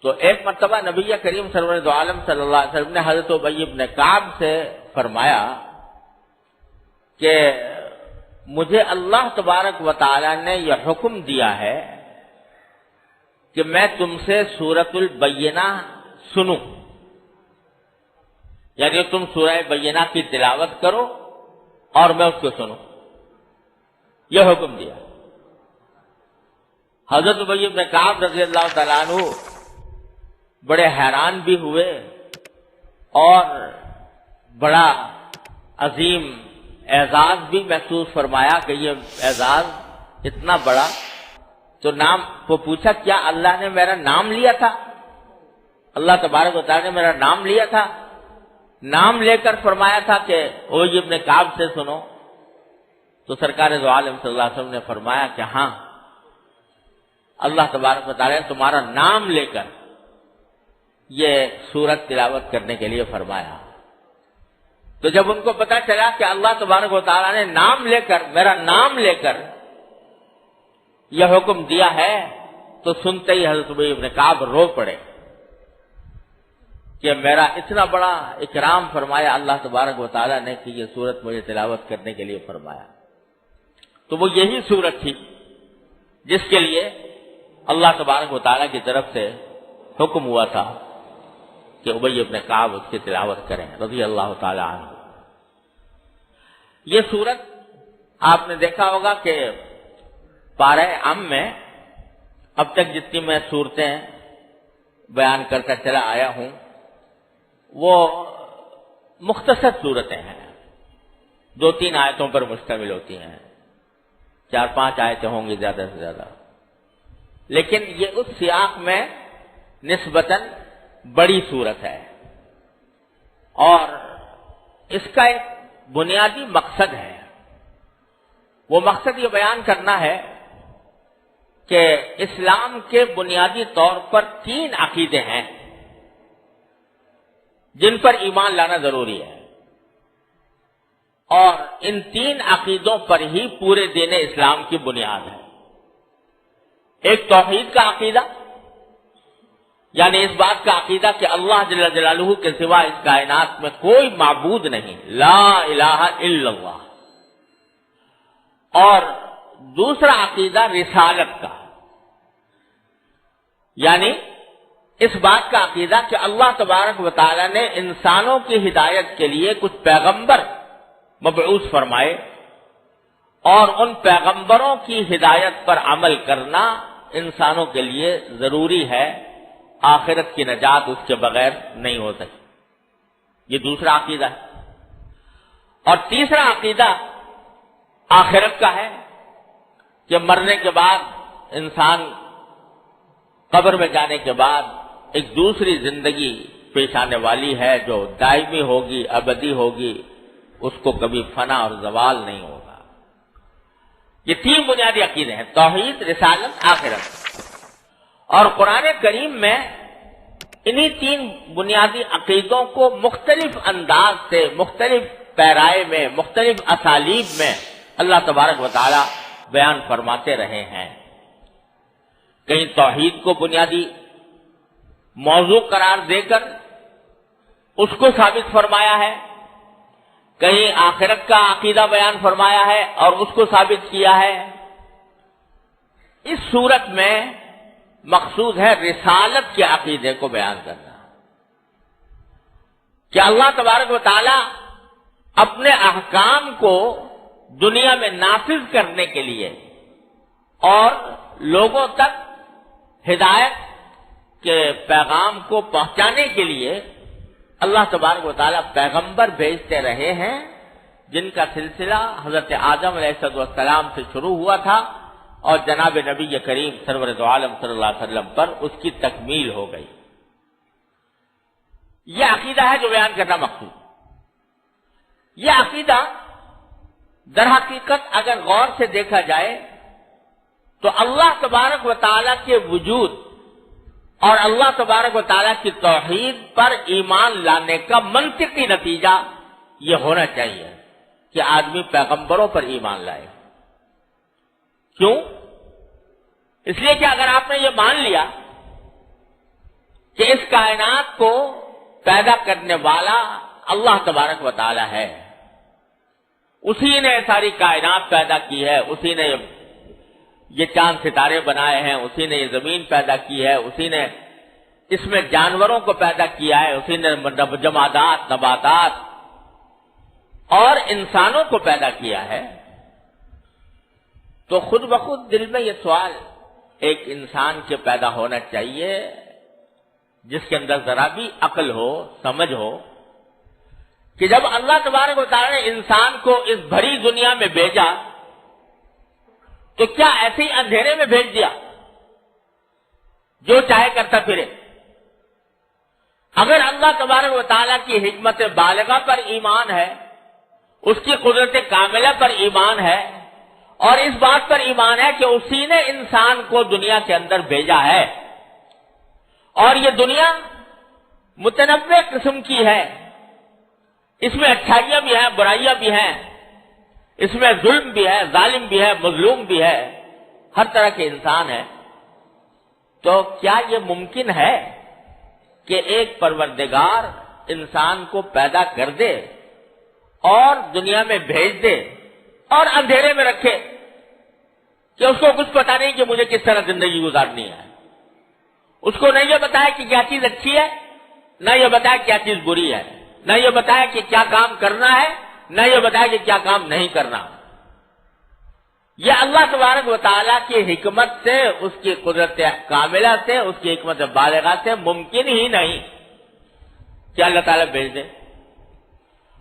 تو ایک مرتبہ نبی کریم سرور دو عالم صلی اللہ علیہ وسلم نے حضرت ابی بن کعب سے فرمایا کہ مجھے اللہ تبارک و تعالی نے یہ حکم دیا ہے کہ میں تم سے سورۃ البینہ سنوں، یعنی تم سورہ بینہ کی تلاوت کرو اور میں اس کو سنوں، یہ حکم دیا۔ حضرت ابی بن کعب رضی اللہ تعالیٰ عنہ بڑے حیران بھی ہوئے اور بڑا عظیم اعزاز بھی محسوس فرمایا کہ یہ اعزاز اتنا بڑا، تو نام کو پوچھا کیا اللہ نے میرا نام لیا تھا؟ اللہ تبارک و تعالیٰ نے میرا نام لیا تھا، نام لے کر فرمایا تھا کہ ابی بن کعب سے سنو؟ تو سرکار دو عالم صلی اللہ علیہ وسلم نے فرمایا کہ ہاں، اللہ تبارک و تعالیٰ نے تمہارا نام لے کر یہ سورت تلاوت کرنے کے لیے فرمایا۔ تو جب ان کو پتا چلا کہ اللہ تبارک و تعالیٰ نے نام لے کر، میرا نام لے کر یہ حکم دیا ہے، تو سنتے ہی حضرت ابی بن کعب رو پڑے کہ میرا اتنا بڑا اکرام فرمایا اللہ تبارک و تعالیٰ نے کہ یہ سورت مجھے تلاوت کرنے کے لیے فرمایا۔ تو وہ یہی سورت تھی جس کے لیے اللہ تبارک و تعالیٰ کی طرف سے حکم ہوا تھا کہ ابی بن کعب اس کی تلاوت کریں رضی اللہ تعالیٰ عنہ۔ یہ سورت آپ نے دیکھا ہوگا کہ پارہ ام میں اب تک جتنی میں صورتیں بیان کرتا چلا آیا ہوں وہ مختصر صورتیں ہیں، 2-3 آیتوں پر مشتمل ہوتی ہیں، 4-5 آیتیں ہوں گی زیادہ سے زیادہ، لیکن یہ اس سیاق میں نسبتاً بڑی صورت ہے اور اس کا ایک بنیادی مقصد ہے۔ وہ مقصد یہ بیان کرنا ہے کہ اسلام کے بنیادی طور پر 3 عقیدے ہیں جن پر ایمان لانا ضروری ہے، اور ان 3 عقیدوں پر ہی پورے دین اسلام کی بنیاد ہے۔ ایک توحید کا عقیدہ، یعنی اس بات کا عقیدہ کہ اللہ جل جلالہ کے سوا اس کائنات میں کوئی معبود نہیں، لا الہ الا اللہ۔ اور دوسرا عقیدہ رسالت کا، یعنی اس بات کا عقیدہ کہ اللہ تبارک و تعالی نے انسانوں کی ہدایت کے لیے کچھ پیغمبر مبعوث فرمائے اور ان پیغمبروں کی ہدایت پر عمل کرنا انسانوں کے لیے ضروری ہے، آخرت کی نجات اس کے بغیر نہیں ہو سکتی۔ یہ دوسرا عقیدہ ہے۔ اور تیسرا عقیدہ آخرت کا ہے کہ مرنے کے بعد انسان قبر میں جانے کے بعد ایک دوسری زندگی پیش آنے والی ہے جو دائمی ہوگی، ابدی ہوگی، اس کو کبھی فنا اور زوال نہیں ہوگا۔ یہ 3 بنیادی عقیدے ہیں، توحید، رسالت، آخرت۔ اور قرآن کریم میں انہی 3 بنیادی عقیدوں کو مختلف انداز سے، مختلف پیرائے میں، مختلف اسالیب میں اللہ تبارک و تعالی بیان فرماتے رہے ہیں۔ کہیں توحید کو بنیادی موضوع قرار دے کر اس کو ثابت فرمایا ہے، کہیں آخرت کا عقیدہ بیان فرمایا ہے اور اس کو ثابت کیا ہے۔ اس صورت میں مقصود ہے رسالت کے عقیدے کو بیان کرنا، کہ اللہ تبارک و تعالی اپنے احکام کو دنیا میں نافذ کرنے کے لیے اور لوگوں تک ہدایت کے پیغام کو پہنچانے کے لیے اللہ تبارک و تعالی پیغمبر بھیجتے رہے ہیں، جن کا سلسلہ حضرت آدم علیہ السلام سے شروع ہوا تھا اور جناب نبی کریم سرور دو عالم صلی اللہ علیہ وسلم پر اس کی تکمیل ہو گئی۔ یہ عقیدہ ہے جو بیان کرنا مقصود۔ یہ عقیدہ در حقیقت اگر غور سے دیکھا جائے تو اللہ تبارک و تعالی کے وجود اور اللہ تبارک و تعالی کی توحید پر ایمان لانے کا منطقی نتیجہ یہ ہونا چاہیے کہ آدمی پیغمبروں پر ایمان لائے۔ کیوں؟ اس لیے کہ اگر آپ نے یہ مان لیا کہ اس کائنات کو پیدا کرنے والا اللہ تبارک و تعالی ہے. اسی نے ساری کائنات پیدا کی ہے، اسی نے یہ چاند ستارے بنائے ہیں، اسی نے یہ زمین پیدا کی ہے، اسی نے اس میں جانوروں کو پیدا کیا ہے، اسی نے جمادات، نباتات اور انسانوں کو پیدا کیا ہے. تو خود بخود دل میں یہ سوال ایک انسان کے پیدا ہونا چاہیے جس کے اندر ذرا بھی عقل ہو، سمجھ ہو، کہ جب اللہ تبارک و تعالی نے انسان کو اس بھری دنیا میں بھیجا تو کیا ایسے ہی اندھیرے میں بھیج دیا جو چاہے کرتا پھرے؟ اگر اللہ تبارک و تعالی کی حکمت بالغہ پر ایمان ہے، اس کی قدرت کاملہ پر ایمان ہے، اور اس بات پر ایمان ہے کہ اسی نے انسان کو دنیا کے اندر بھیجا ہے، اور یہ دنیا متنوع قسم کی ہے، اس میں اچھائیاں بھی ہیں، برائیاں بھی ہیں، اس میں ظلم بھی ہے، ظالم بھی ہے، مظلوم بھی ہے، ہر طرح کے انسان ہیں. تو کیا یہ ممکن ہے کہ ایک پروردگار انسان کو پیدا کر دے اور دنیا میں بھیج دے اور اندھیرے میں رکھے کہ اس کو کچھ پتا نہیں کہ مجھے کس طرح زندگی گزارنی ہے؟ اس کو نہیں یہ بتایا کہ کیا چیز اچھی ہے، نہ یہ بتایا کیا چیز بری ہے، نہ یہ بتایا کہ کیا کام کرنا ہے، نہ یہ بتایا کہ کیا کام نہیں کرنا. یہ اللہ تبارک و تعالیٰ کی حکمت سے، اس کی قدرت کاملہ سے، اس کی حکمت بالغہ سے ممکن ہی نہیں کہ اللہ تعالیٰ بھیج دے،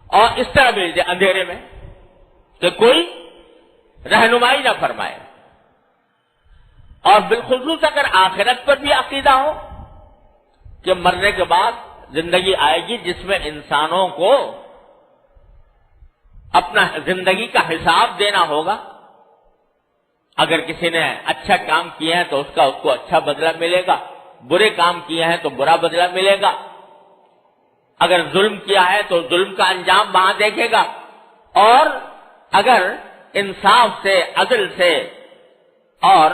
اور اس طرح بھیج دے اندھیرے میں کہ کوئی رہنمائی نہ فرمائے. اور بالخصوص اگر آخرت پر بھی عقیدہ ہو کہ مرنے کے بعد زندگی آئے گی جس میں انسانوں کو اپنا زندگی کا حساب دینا ہوگا. اگر کسی نے اچھا کام کیا ہے تو اس کو اچھا بدلہ ملے گا، برے کام کیے ہیں تو برا بدلہ ملے گا. اگر ظلم کیا ہے تو ظلم کا انجام وہاں دیکھے گا، اور اگر انصاف سے، عدل سے اور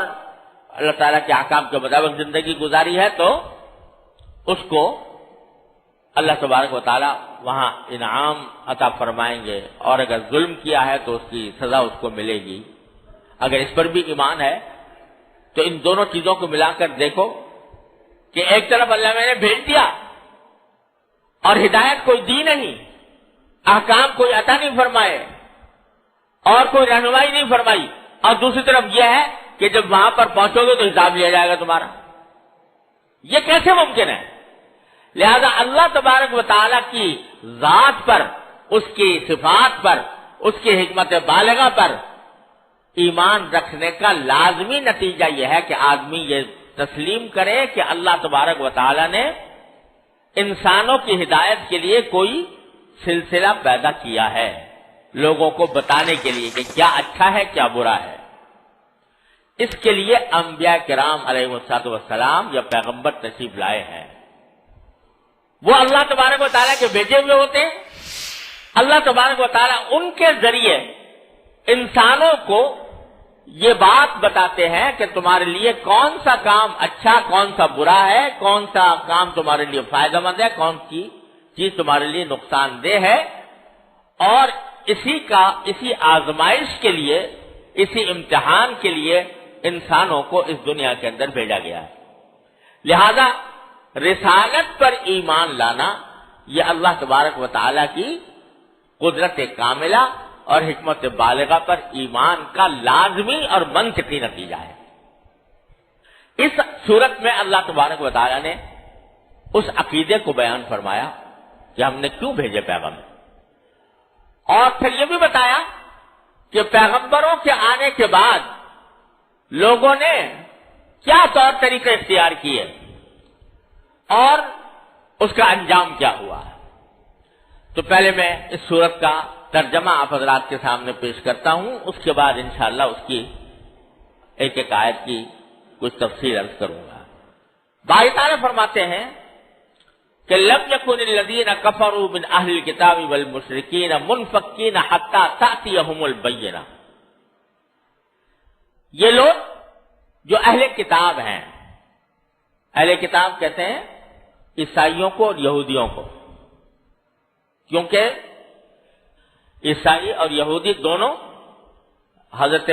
اللہ تعالیٰ کے احکام کے مطابق زندگی گزاری ہے تو اس کو اللہ تبارک و تعالیٰ وہاں انعام عطا فرمائیں گے، اور اگر ظلم کیا ہے تو اس کی سزا اس کو ملے گی. اگر اس پر بھی ایمان ہے تو ان دونوں چیزوں کو ملا کر دیکھو کہ ایک طرف اللہ میں نے بھیج دیا اور ہدایت کوئی دی نہیں، احکام کوئی عطا نہیں فرمائے اور کوئی رہنمائی نہیں فرمائی، اور دوسری طرف یہ ہے کہ جب وہاں پر پہنچو گے تو حساب لیا جائے گا تمہارا. یہ کیسے ممکن ہے؟ لہذا اللہ تبارک و تعالیٰ کی ذات پر، اس کی صفات پر، اس کی حکمت بالغہ پر ایمان رکھنے کا لازمی نتیجہ یہ ہے کہ آدمی یہ تسلیم کرے کہ اللہ تبارک و تعالیٰ نے انسانوں کی ہدایت کے لیے کوئی سلسلہ پیدا کیا ہے، لوگوں کو بتانے کے لیے کہ کیا اچھا ہے کیا برا ہے. اس کے لیے انبیاء کرام علیہ السلام یا پیغمبر تشریف لائے ہیں. وہ اللہ تبارک و تعالیٰ کے بھیجے ہوئے ہوتے ہیں. اللہ تبارک و تعالیٰ ان کے ذریعے انسانوں کو یہ بات بتاتے ہیں کہ تمہارے لیے کون سا کام اچھا، کون سا برا ہے، کون سا کام تمہارے لیے فائدہ مند ہے، کون سی چیز تمہارے لیے نقصان دہ ہے. اور اسی آزمائش کے لیے، اسی امتحان کے لیے انسانوں کو اس دنیا کے اندر بھیجا گیا ہے. لہذا رسالت پر ایمان لانا یہ اللہ تبارک و تعالیٰ کی قدرت کاملہ اور حکمت بالغہ پر ایمان کا لازمی اور منطقی نتیجہ ہے. اس صورت میں اللہ تبارک و تعالیٰ نے اس عقیدے کو بیان فرمایا کہ ہم نے کیوں بھیجے پیغمبر، اور پھر یہ بھی بتایا کہ پیغمبروں کے آنے کے بعد لوگوں نے کیا طور طریقے اختیار کیے اور اس کا انجام کیا ہوا. تو پہلے میں اس صورت کا ترجمہ آپ حضرات کے سامنے پیش کرتا ہوں، اس کے بعد انشاءاللہ اس کی ایک ایک آیت کی کچھ تفصیل عرض کروں گا. باری تعالیٰ فرماتے ہیں کہ لم یکن الذین کفروا من اہل الکتاب والمشرکین منفکین حتی تأتیہم البینہ. یہ لوگ جو اہل کتاب ہیں، اہل کتاب کہتے ہیں عیسائیوں کو اور یہودیوں کو، کیونکہ عیسائی اور یہودی دونوں حضرت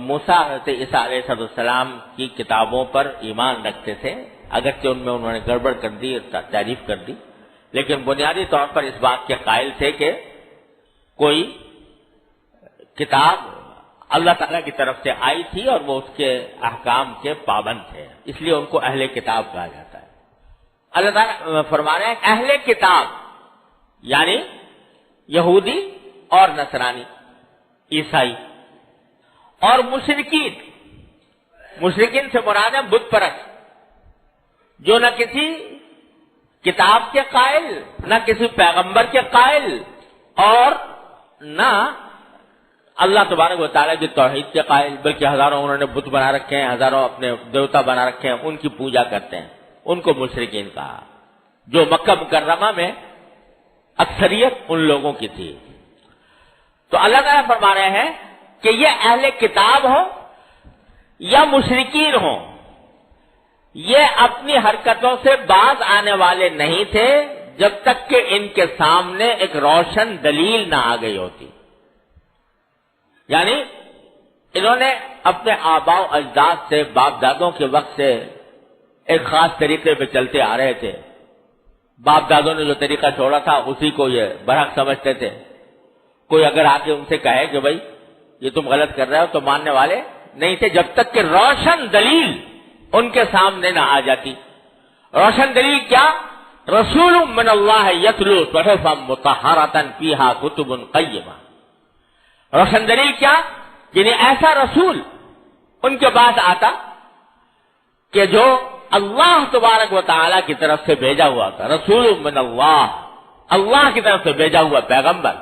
موسیٰ حضرت عیسیٰ علیہ السلام کی کتابوں پر ایمان رکھتے تھے، اگرچہ ان میں انہوں نے گڑبڑ کر دی اور تعریف کر دی، لیکن بنیادی طور پر اس بات کے قائل تھے کہ کوئی کتاب اللہ تعالیٰ کی طرف سے آئی تھی اور وہ اس کے احکام کے پابند تھے، اس لیے ان کو اہل کتاب کہا جاتا ہے۔ اللہ تعالیٰ فرما رہے ہیں اہل کتاب یعنی یہودی اور نصرانی، عیسائی اور مشرکین۔ مشرکین سے مراد ہے بت پرست، جو نہ کسی کتاب کے قائل، نہ کسی پیغمبر کے قائل، اور نہ اللہ تبارک و تعالیٰ کی توحید کے قائل، بلکہ ہزاروں انہوں نے بت بنا رکھے ہیں، ہزاروں اپنے دیوتا بنا رکھے ہیں، ان کی پوجا کرتے ہیں، ان کو مشرکین کہا، جو مکہ مکرمہ میں اکثریت ان لوگوں کی تھی۔ تو اللہ تعالیٰ فرما رہے ہیں کہ یہ اہل کتاب ہو یا مشرکین ہوں، یہ اپنی حرکتوں سے باز آنے والے نہیں تھے جب تک کہ ان کے سامنے ایک روشن دلیل نہ آ گئی ہوتی۔ یعنی انہوں نے اپنے آباء و اجداد سے، باپ دادوں کے وقت سے ایک خاص طریقے پہ چلتے آ رہے تھے، باپ دادوں نے جو طریقہ چھوڑا تھا اسی کو یہ برحق سمجھتے تھے۔ کوئی اگر آ کے ان سے کہے کہ بھائی یہ تم غلط کر رہے ہو تو ماننے والے نہیں تھے جب تک کہ روشن دلیل ان کے سامنے نہ آ جاتی۔ روشن دلیل کیا؟ رسول من اللہ یتلو صحفا مطہرۃ فیہا کتب قیمہ۔ روشن دلیل کیا؟ یعنی ایسا رسول ان کے پاس آتا کہ جو اللہ تبارک و تعالی کی طرف سے بھیجا ہوا تھا، رسول من اللہ، اللہ کی طرف سے بھیجا ہوا پیغمبر،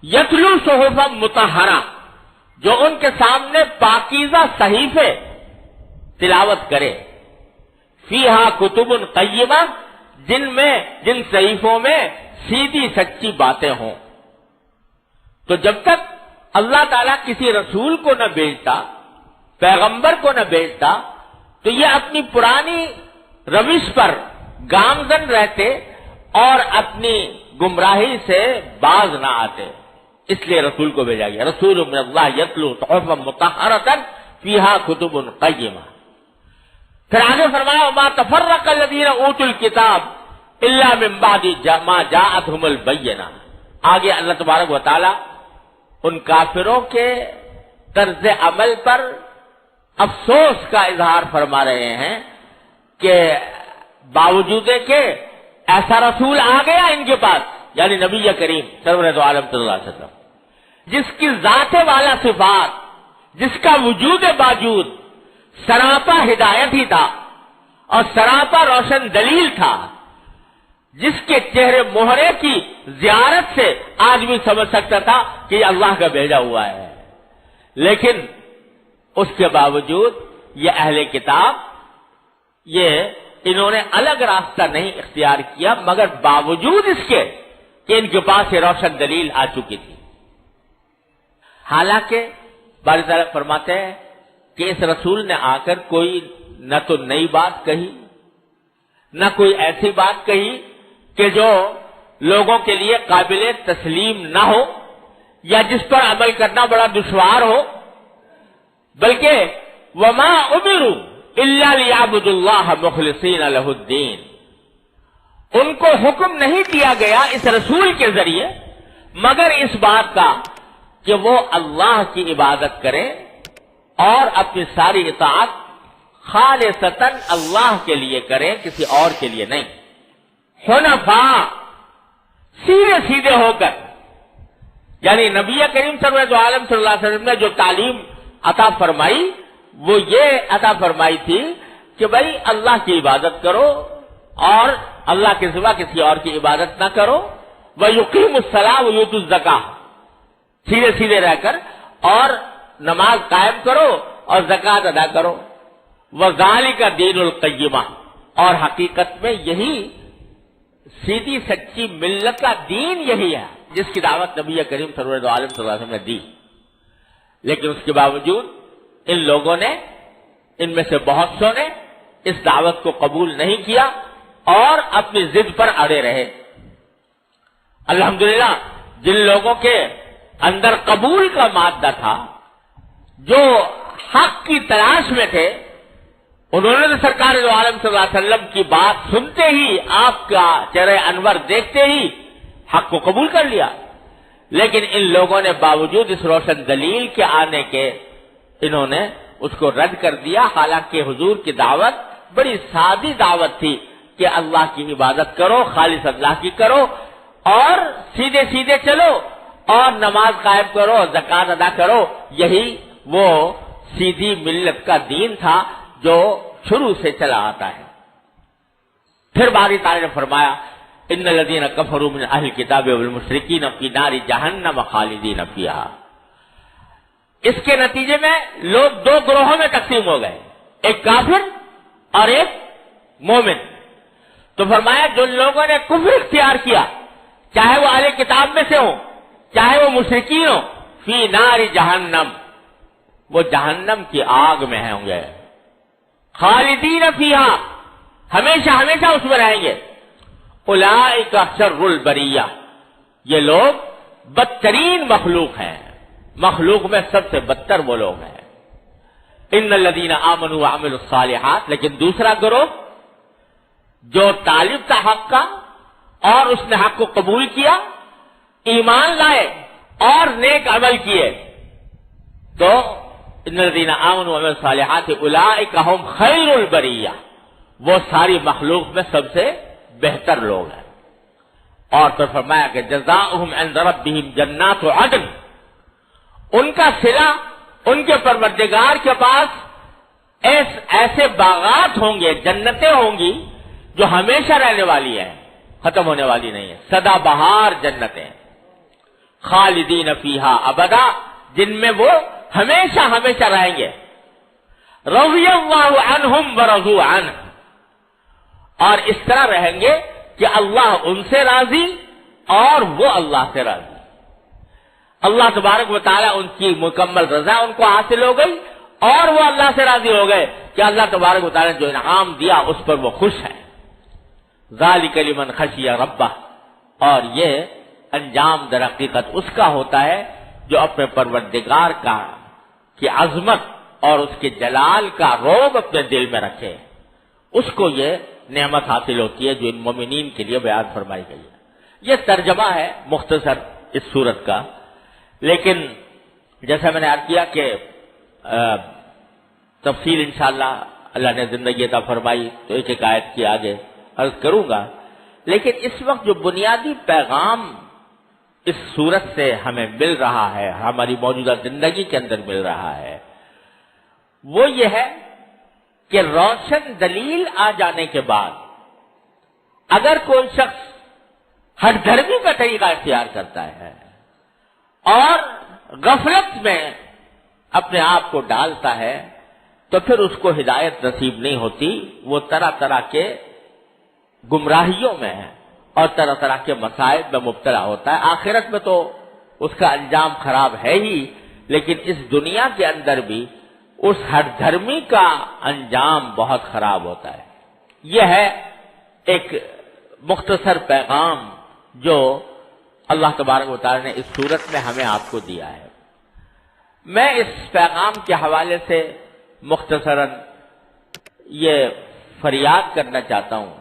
یتلو صحفا مطہرہ، جو ان کے سامنے پاکیزہ صحیفے تلاوت کرے، فیہا کتب قیمہ، جن صحیفوں میں سیدھی سچی باتیں ہوں۔ تو جب تک اللہ تعالیٰ کسی رسول کو نہ بھیجتا، پیغمبر کو نہ بھیجتا، تو یہ اپنی پرانی روش پر گامزن رہتے اور اپنی گمراہی سے باز نہ آتے، اس لیے رسول کو بھیجا گیا۔ رسول من اللہ یتلو صحفا مطہرۃ فیہا کتب قیمہ۔ پھر آگے فرمایا وما تفرق الذین اوتوا الکتاب الا من بعد ما جاءتهم البینہ۔ آگے اللہ تبارک و تعالی ان کافروں کے طرز عمل پر افسوس کا اظہار فرما رہے ہیں کہ باوجود کہ ایسا رسول آ گیا ان کے پاس، یعنی نبی کریم سرورِ عالم صلی اللہ علیہ وسلم، جس کی ذات والا صفات، جس کا وجود باجود سراپا ہدایت ہی تھا اور سراپا روشن دلیل تھا، جس کے چہرے مہرے کی زیارت سے آدمی سمجھ سکتا تھا کہ یہ اللہ کا بھیجا ہوا ہے، لیکن اس کے باوجود یہ اہل کتاب، یہ انہوں نے الگ راستہ نہیں اختیار کیا، مگر باوجود اس کے کہ ان کے پاس یہ روشن دلیل آ چکی تھی۔ حالانکہ باری تعالیٰ فرماتے ہیں کہ اس رسول نے آ کر کوئی نہ تو نئی بات کہی، نہ کوئی ایسی بات کہی کہ جو لوگوں کے لیے قابل تسلیم نہ ہو یا جس پر عمل کرنا بڑا دشوار ہو، بلکہ وما امروا الا لیعبدوا اللہ مخلصین لہ الدین، ان کو حکم نہیں دیا گیا اس رسول کے ذریعے مگر اس بات کا کہ وہ اللہ کی عبادت کریں اور اپنی ساری اطاعت خالصتاً اللہ کے لیے کریں، کسی اور کے لیے نہیں۔ حنفاء، سیدھے سیدھے ہو کر، یعنی نبی کریم صلی اللہ علیہ وسلم نے جو تعلیم عطا فرمائی وہ یہ عطا فرمائی تھی کہ بھائی اللہ کی عبادت کرو اور اللہ کے سوا کسی اور کی عبادت نہ کرو، وَيُقِيمُ الصَّلَاةَ وَيُؤْتُوا الزَّكَاةَ، سیدھے سیدھے رہ کر اور نماز قائم کرو اور زکوٰۃ ادا کرو، وَذَلِكَ دِينُ الْقَيِّمَةِ، اور حقیقت میں یہی سیدھی سچی ملت کا دین یہی ہے جس کی دعوت نبی کریم صلی اللہ علیہ وسلم نے دی۔ لیکن اس کے باوجود ان لوگوں نے، ان میں سے بہت سو نے اس دعوت کو قبول نہیں کیا اور اپنی ضد پر اڑے رہے۔ الحمدللہ جن لوگوں کے اندر قبول کا مادہ تھا، جو حق کی تلاش میں تھے، انہوں نے تو سرکار دو عالم صلی اللہ علیہ وسلم کی بات سنتے ہی، آپ کا چہرہ انور دیکھتے ہی حق کو قبول کر لیا۔ لیکن ان لوگوں نے باوجود اس روشن دلیل کے آنے کے انہوں نے اس کو رد کر دیا، حالانکہ حضور کی دعوت بڑی سادی دعوت تھی کہ اللہ کی عبادت کرو، خالص اللہ کی کرو اور سیدھے سیدھے چلو اور نماز قائم کرو، زکوٰۃ ادا کرو۔ یہی وہ سیدھی ملت کا دین تھا جو شروع سے چلا آتا ہے۔ پھر باری تعالیٰ نے فرمایا ان الذین کفروا من اہل الکتاب والمشرکین فی نار جہنم خالدین فیہا۔ اس کے نتیجے میں لوگ دو گروہوں میں تقسیم ہو گئے، ایک کافر اور ایک مومن۔ تو فرمایا جن لوگوں نے کفر اختیار کیا، چاہے وہ اہل کتاب میں سے ہوں چاہے وہ مشرکین ہوں، فی نار جہنم، وہ جہنم کی آگ میں ہوں گے، خالدین فیہا، ہمیشہ ہمیشہ اس میں رہیں گے۔ اولئک شر البریہ، یہ لوگ بدترین مخلوق ہیں، مخلوق میں سب سے بدتر وہ لوگ ہیں۔ ان الذین آمنوا وعملوا الصالحات، لیکن دوسرا گروہ جو طالب تھا حق کا اور اس نے حق کو قبول کیا، ایمان لائے اور نیک عمل کیے، تو ان الذین آمنوا وعملوا الصالحات اولئک هم خیر البریہ، وہ ساری مخلوق میں سب سے بہتر لوگ ہیں۔ اور پھر فرمایا کہ جزاؤہم عند ربہم جنات عدن، ان کا صلہ ان کے پروردگار کے پاس ایسے باغات ہوں گے، جنتیں ہوں گی جو ہمیشہ رہنے والی ہیں، ختم ہونے والی نہیں ہے، سدا بہار جنتیں، خالدین فیہا ابدا، جن میں وہ ہمیشہ ہمیشہ رہیں گے۔ رضی اللہ عنہم ورضوا عنہ، اور اس طرح رہیں گے کہ اللہ ان سے راضی اور وہ اللہ سے راضی۔ اللہ تبارک و تعالیٰ ان کی مکمل رضا ان کو حاصل ہو گئی اور وہ اللہ سے راضی ہو گئے کہ اللہ تبارک و تعالیٰ نے جو انعام دیا اس پر وہ خوش ہے۔ ذالک لمن خشی ربہ، اور یہ انجام در حقیقت اس کا ہوتا ہے جو اپنے پروردگار کی عظمت اور اس کے جلال کا رعب اپنے دل میں رکھے، اس کو یہ نعمت حاصل ہوتی ہے جو ان مومنین کے لیے بیان فرمائی گئی ہے۔ یہ ترجمہ ہے مختصر اس سورت کا، لیکن جیسا میں نے عرض کیا کہ تفصیل انشاءاللہ اللہ نے زندگی عطا فرمائی تو ایک آیت کی آگے عرض کروں گا، لیکن اس وقت جو بنیادی پیغام اس سورت سے ہمیں مل رہا ہے، ہماری موجودہ زندگی کے اندر مل رہا ہے، وہ یہ ہے کہ روشن دلیل آ جانے کے بعد اگر کوئی شخص ہٹ دھرمی کا طریقہ اختیار کرتا ہے اور غفلت میں اپنے آپ کو ڈالتا ہے تو پھر اس کو ہدایت نصیب نہیں ہوتی، وہ طرح طرح کے گمراہیوں میں ہے اور طرح طرح کے مسائل میں مبتلا ہوتا ہے۔ آخرت میں تو اس کا انجام خراب ہے ہی، لیکن اس دنیا کے اندر بھی اس ہر دھرمی کا انجام بہت خراب ہوتا ہے۔ یہ ہے ایک مختصر پیغام جو اللہ تبارک و تعالی نے اس صورت میں ہمیں آپ کو دیا ہے۔ میں اس پیغام کے حوالے سے مختصراً یہ فریاد کرنا چاہتا ہوں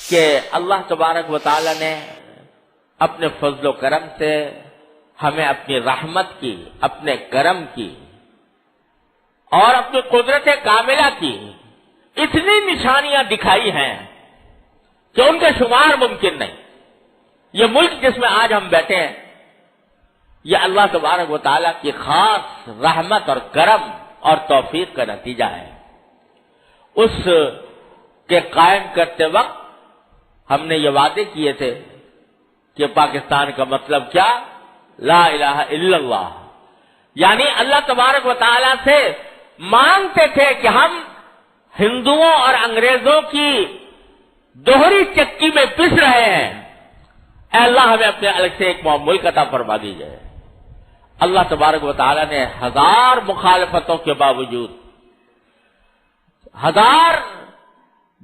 کہ اللہ تبارک و تعالی نے اپنے فضل و کرم سے ہمیں اپنی رحمت کی، اپنے کرم کی اور اپنی قدرت کاملہ کی اتنی نشانیاں دکھائی ہیں کہ ان کا شمار ممکن نہیں۔ یہ ملک جس میں آج ہم بیٹھے ہیں، یہ اللہ تبارک و تعالیٰ کی خاص رحمت اور کرم اور توفیق کا نتیجہ ہے۔ اس کے قائم کرتے وقت ہم نے یہ وعدے کیے تھے کہ پاکستان کا مطلب کیا؟ لا الہ الا اللہ، یعنی اللہ تبارک و تعالیٰ سے مانگتے تھے کہ ہم ہندوؤں اور انگریزوں کی دوہری چکی میں پس رہے ہیں، اے اللہ ہمیں اپنے الگ سے ایک ملک عطا فرما دیجیے۔ اللہ تبارک و تعالیٰ نے ہزار مخالفتوں کے باوجود 1000